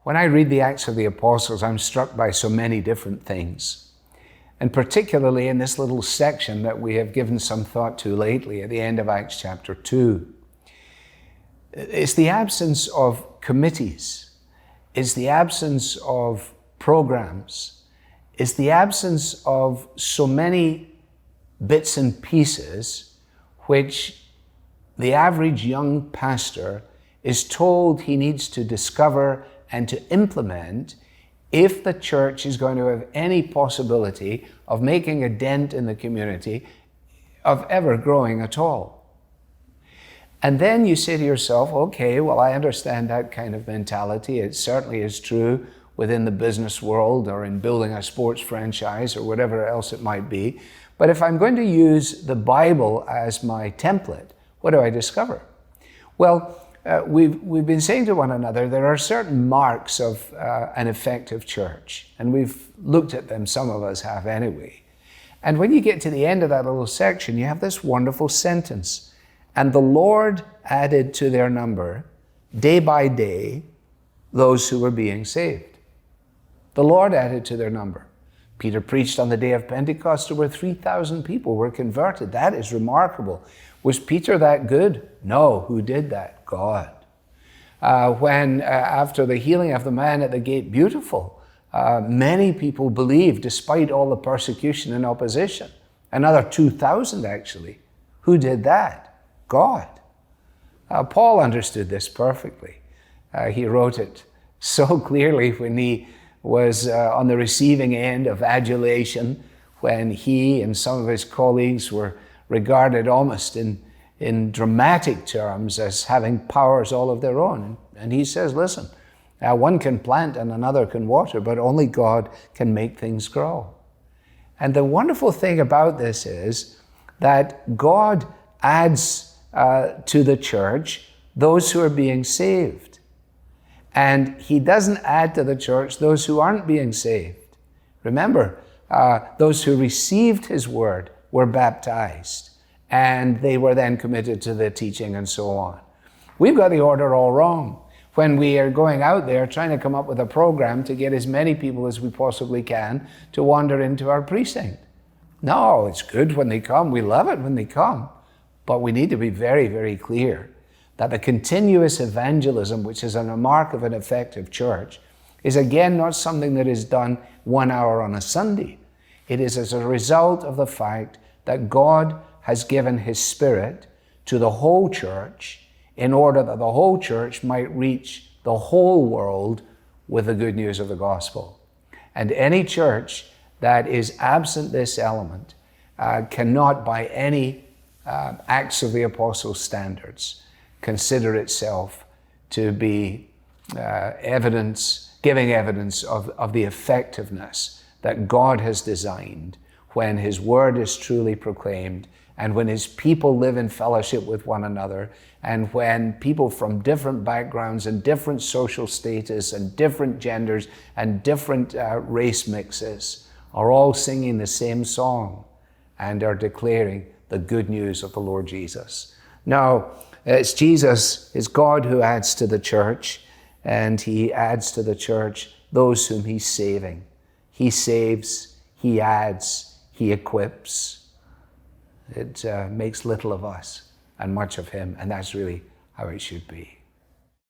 When I read the Acts of the Apostles, I'm struck by so many different things. And particularly in this little section that we have given some thought to lately at the end of Acts chapter 2. It's the absence of committees. It's the absence of programs. It's the absence of so many bits and pieces which the average young pastor is told he needs to discover and to implement if the church is going to have any possibility of making a dent in the community, of ever growing at all. And then you say to yourself, okay, well, I understand that kind of mentality. It certainly is true within the business world or in building a sports franchise or whatever else it might be. But if I'm going to use the Bible as my template, what do I discover? Well, we've been saying to one another, there are certain marks of an effective church, and we've looked at them, some of us have anyway. And when you get to the end of that little section, you have this wonderful sentence, and the Lord added to their number, day by day, those who were being saved. The Lord added to their number. Peter preached on the day of Pentecost, over 3,000 people were converted. That is remarkable. Was Peter that good? No. Who did that? God. After the healing of the man at the gate, beautiful, many people believed despite all the persecution and opposition. Another 2,000 actually. Who did that? God. Paul understood this perfectly. He wrote it so clearly when he was on the receiving end of adulation, when he and some of his colleagues were regarded almost in dramatic terms as having powers all of their own. And he says, listen, one can plant and another can water, but only God can make things grow. And the wonderful thing about this is that God adds to the church those who are being saved. And he doesn't add to the church those who aren't being saved. Remember, those who received his word were baptized, and they were then committed to the teaching and so on. We've got the order all wrong when we are going out there trying to come up with a program to get as many people as we possibly can to wander into our precinct. No, it's good when they come. We love it when they come. But we need to be very, very clear that the continuous evangelism, which is a mark of an effective church, is again not something that is done 1 hour on a Sunday. It is as a result of the fact that God has given his Spirit to the whole church in order that the whole church might reach the whole world with the good news of the gospel. And any church that is absent this element cannot by any Acts of the Apostles standards consider itself to be giving evidence of the effectiveness that God has designed when his word is truly proclaimed and when his people live in fellowship with one another, and when people from different backgrounds and different social status and different genders and different race mixes are all singing the same song and are declaring the good news of the Lord Jesus. Now, it's Jesus, it's God who adds to the church, and he adds to the church those whom he's saving. He saves, he adds, he equips. It makes little of us and much of him, and that's really how it should be.